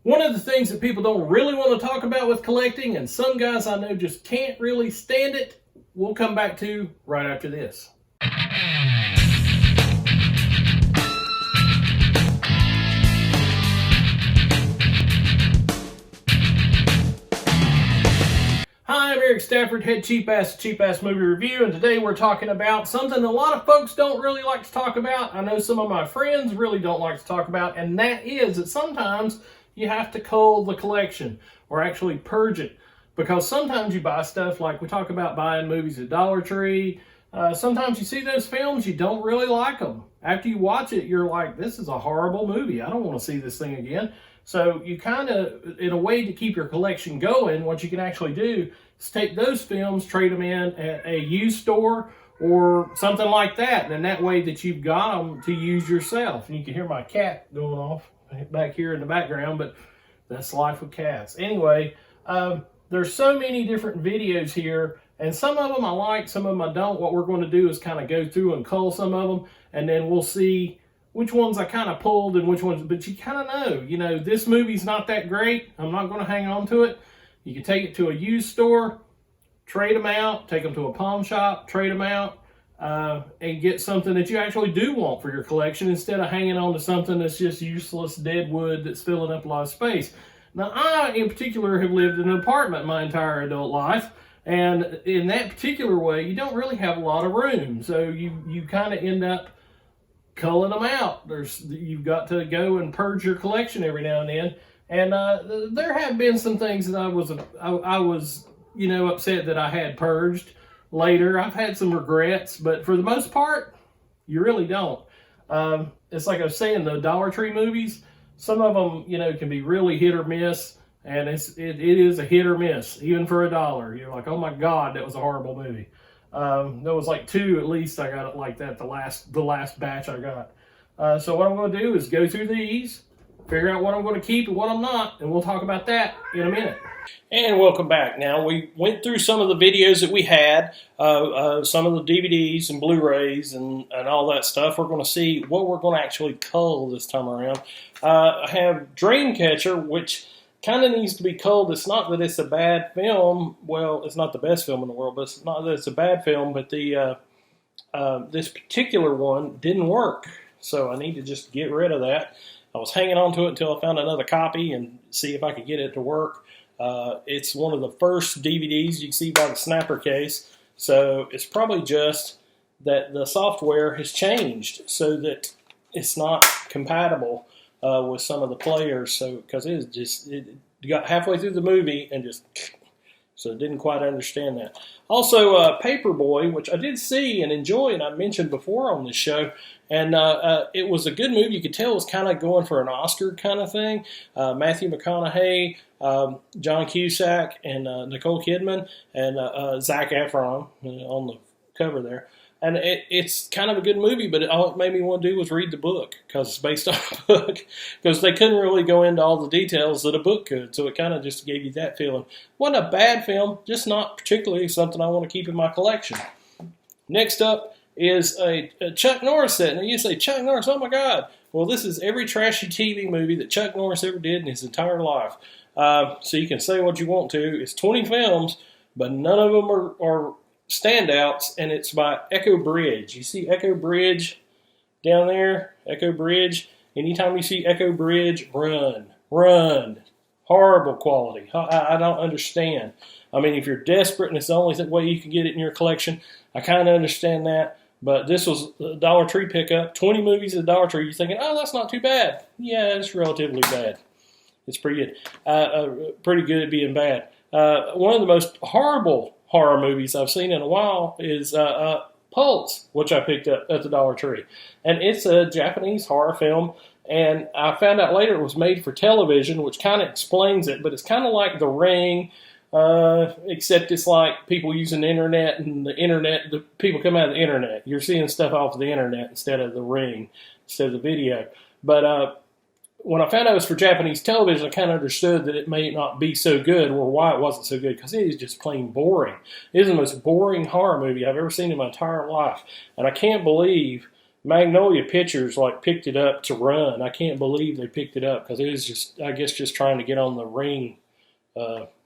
One of the things that people don't really want to talk about with collecting, and some guys I know just can't really stand it, we'll come back to right after this. Hi, I'm Eric Stafford, head Cheapass Movie Review, and today we're talking about something a lot of folks don't really like to talk about. I know some of my friends really don't like to talk about, and that is that sometimes you have to cull the collection, or actually purge it, because sometimes you buy stuff like we talk about buying movies at Dollar Tree. Sometimes you see those films, you don't really like them. After you watch it, you're like, this is a horrible movie. I don't want to see this thing again. So you kind of, in a way to keep your collection going, what you can actually do is take those films, trade them in at a used store or something like that. And that way that you've got them to use yourself. And you can hear my cat going off back here in the background, but that's life with cats. Anyway, there's so many different videos here, and some of them I like, some of them I don't. What we're going to do is kind of go through and cull some of them, and then we'll see which ones I kind of pulled and which ones, but you kind of know, this movie's not that great. I'm not going to hang on to it. You can take it to a used store, trade them out, take them to a pawn shop, trade them out, and get something that you actually do want for your collection instead of hanging on to something that's just useless deadwood that's filling up a lot of space. Now, I, in particular, have lived in an apartment my entire adult life, and in that particular way, you don't really have a lot of room, so you kind of end up culling them out. You've got to go and purge your collection every now and then, and there have been some things that I was upset that I had purged. Later, I've had some regrets, but for the most part, you really don't. It's like I was saying, the Dollar Tree movies, some of them, can be really hit or miss, and it is a hit or miss, even for $1. You're like, oh my God, that was a horrible movie. There was like 2 at least I got it like that, the last batch I got. So what I'm going to do is go through these, figure out what I'm going to keep and what I'm not, and we'll talk about that in a minute. And welcome back. Now, we went through some of the videos that we had, some of the DVDs and Blu-rays and all that stuff. We're going to see what we're going to actually cull this time around. I have Dreamcatcher, which kind of needs to be culled. It's not that it's a bad film. Well, it's not the best film in the world, but it's not that it's a bad film. But this particular one didn't work, so I need to just get rid of that. I was hanging on to it until I found another copy and see if I could get it to work. It's one of the first DVDs you can see by the snapper case, so it's probably just that the software has changed so that it's not compatible with some of the players. So because it got halfway through the movie and just so didn't quite understand that. Also, Paperboy, which I did see and enjoy, and I mentioned before on this show, and it was a good movie. You could tell it was kind of going for an Oscar kind of thing. Matthew McConaughey, John Cusack, and Nicole Kidman, and Zac Efron on the cover there. And it's kind of a good movie, but all it made me want to do was read the book, because it's based on a book, because they couldn't really go into all the details that a book could, so it kind of just gave you that feeling. Wasn't a bad film, just not particularly something I want to keep in my collection. Next up is a Chuck Norris set. Now you say, Chuck Norris, oh my God. Well, this is every trashy TV movie that Chuck Norris ever did in his entire life. So you can say what you want to. It's 20 films, but none of them are standouts, and it's by Echo Bridge. You see Echo Bridge down there? Echo Bridge. Anytime you see Echo Bridge, run. Horrible quality. I don't understand. I mean, if you're desperate and it's the only way you can get it in your collection, I kind of understand that. But this was a Dollar Tree pickup. 20 movies at Dollar Tree. You're thinking, oh, that's not too bad. Yeah, it's relatively bad. It's pretty good. Pretty good at being bad. One of the most horrible horror movies I've seen in a while is Pulse, which I picked up at the Dollar Tree. And it's a Japanese horror film, and I found out later it was made for television, which kind of explains it, but it's kind of like The Ring, except it's like people using the internet, and the people come out of the internet. You're seeing stuff off of the internet instead of The Ring, instead of the video. But when I found out it was for Japanese television, I kind of understood that it may not be so good, or why it wasn't so good, because it is just plain boring. It is the most boring horror movie I've ever seen in my entire life. And I can't believe Magnolia Pictures like picked it up to run. I can't believe they picked it up because it was just, I guess, just trying to get on the Ring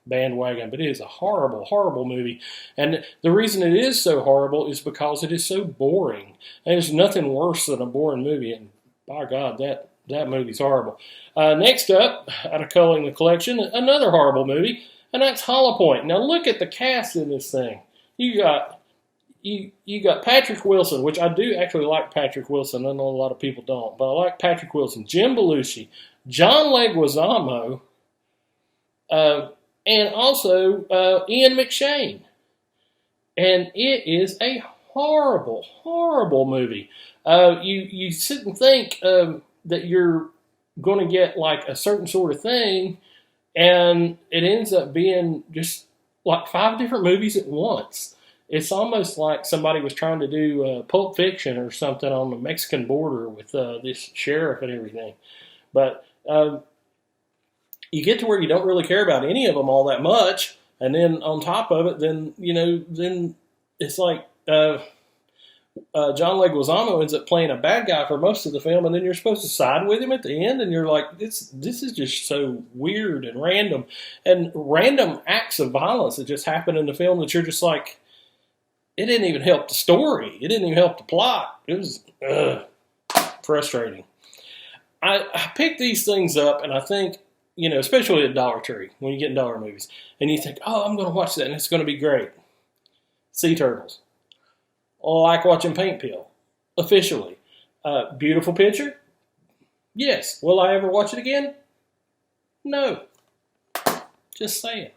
bandwagon. But it is a horrible, horrible movie. And the reason it is so horrible is because it is so boring. And there's nothing worse than a boring movie. And by God, that movie's horrible. Next up, out of Cull in the collection, another horrible movie, and that's Hollow Point. Now look at the cast in this thing. You got Patrick Wilson, which I do actually like Patrick Wilson. I know a lot of people don't, but I like Patrick Wilson. Jim Belushi, John Leguizamo, and also Ian McShane. And it is a horrible, horrible movie. You sit and think that you're going to get like a certain sort of thing, and it ends up being just like 5 different movies at once. It's almost like somebody was trying to do Pulp Fiction or something on the Mexican border with this sheriff and everything. But you get to where you don't really care about any of them all that much, and then on top of it, then it's like John Leguizamo ends up playing a bad guy for most of the film, and then you're supposed to side with him at the end, and you're like, this is just so weird and random acts of violence that just happen in the film that you're just like, it didn't even help the story. It didn't even help the plot. It was frustrating. I picked these things up, and I think, especially at Dollar Tree, when you get in dollar movies, and you think, oh, I'm going to watch that, and it's going to be great. Sea Turtles. Like watching paint peel. Officially. Beautiful picture? Yes. Will I ever watch it again? No. Just saying.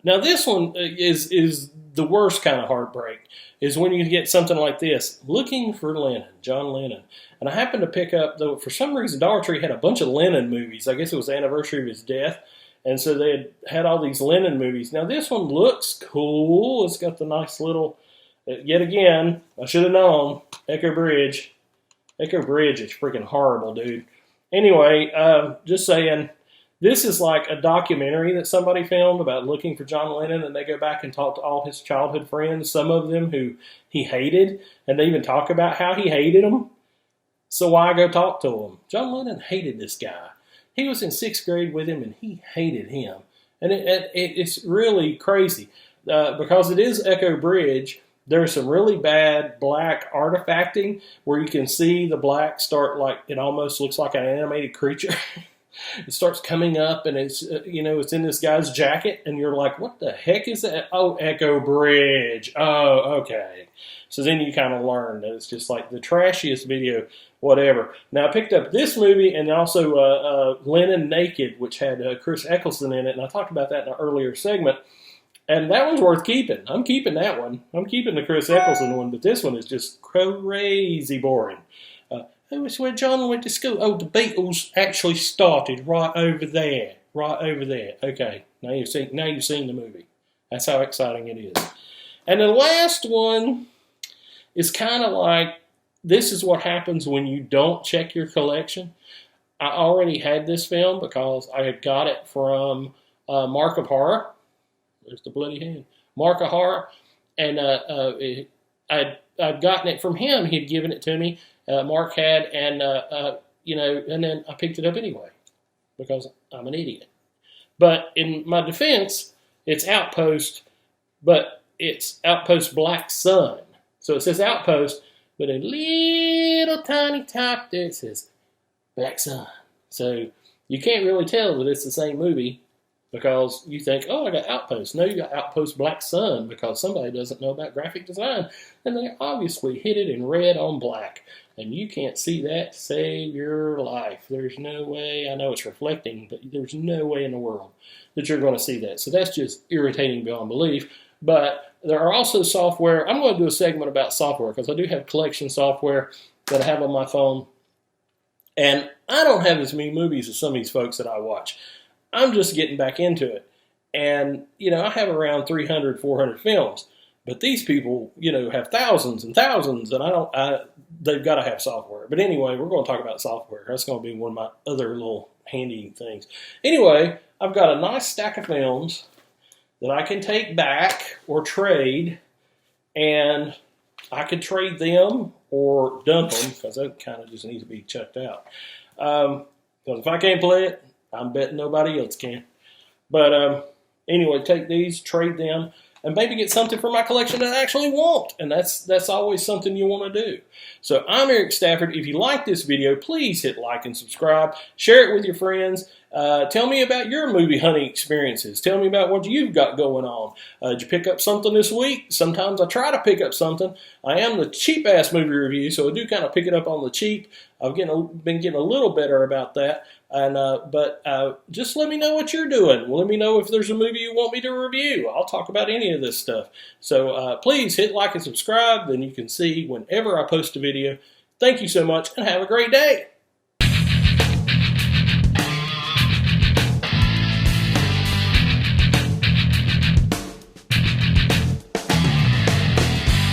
Now this one is the worst kind of heartbreak, is when you get something like this, Looking for Lennon, John Lennon. And I happened to pick up, though, for some reason Dollar Tree had a bunch of Lennon movies. I guess it was the anniversary of his death. And so they had all these Lennon movies. Now this one looks cool. It's got the nice little, yet again, I should have known, Echo Bridge. Echo Bridge is freaking horrible, dude. Anyway, just saying, this is like a documentary that somebody filmed about looking for John Lennon, and they go back and talk to all his childhood friends, some of them who he hated, and they even talk about how he hated them. So why go talk to him? John Lennon hated this guy. He was in 6th grade with him, and he hated him. And it's really crazy because it is Echo Bridge. There's some really bad black artifacting where you can see the black start like, it almost looks like an animated creature. It starts coming up, and it's it's in this guy's jacket, and you're like, what the heck is that? Oh, Echo Bridge. Oh, okay. So then you kind of learn that it's just like the trashiest video, whatever. Now I picked up this movie and also Lennon Naked, which had Chris Eccleston in it, and I talked about that in an earlier segment. And that one's worth keeping. I'm keeping that one. I'm keeping the Chris Eccleston one, but this one is just crazy boring. It was where John went to school. Oh, the Beatles actually started right over there. Right over there. Okay, now you've seen the movie. That's how exciting it is. And the last one is kind of like, this is what happens when you don't check your collection. I already had this film because I had got it from Mark of Horror. There's the bloody hand. Mark of Horror. And I'd gotten it from him. He'd given it to me. Mark had, and then I picked it up anyway because I'm an idiot. But in my defense, it's Outpost, but it's Outpost Black Sun. So it says Outpost, but a little tiny top there it says Black Sun. So you can't really tell that it's the same movie because you think, oh, I got Outpost. No, you got Outpost Black Sun because somebody doesn't know about graphic design. And they obviously hit it in red on black. And you can't see that to save your life. There's no way. I know it's reflecting, but there's no way in the world that you're going to see that. So that's just irritating beyond belief. But there are also software. I'm going to do a segment about software because I do have collection software that I have on my phone. And I don't have as many movies as some of these folks that I watch. I'm just getting back into it. And, I have around 300, 400 films. But these people, have thousands and thousands, and they've got to have software. But anyway, we're going to talk about software. That's going to be one of my other little handy things. Anyway, I've got a nice stack of films that I can take back or trade and I could trade them or dump them, because they kind of just need to be checked out. Because if I can't play it, I'm betting nobody else can. But anyway, take these, trade them, and maybe get something from my collection that I actually want. And that's always something you want to do. So I'm Eric Stafford. If you like this video, please hit like and subscribe. Share it with your friends. Tell me about your movie hunting experiences. Tell me about what you've got going on. Did you pick up something this week? Sometimes I try to pick up something. I am the cheap-ass movie review, so I do kind of pick it up on the cheap. I've been getting a little better about that. But just let me know what you're doing. Let me know if there's a movie you want me to review. I'll talk about any of this stuff. So please hit like and subscribe. Then you can see whenever I post a video. Thank you so much, and have a great day.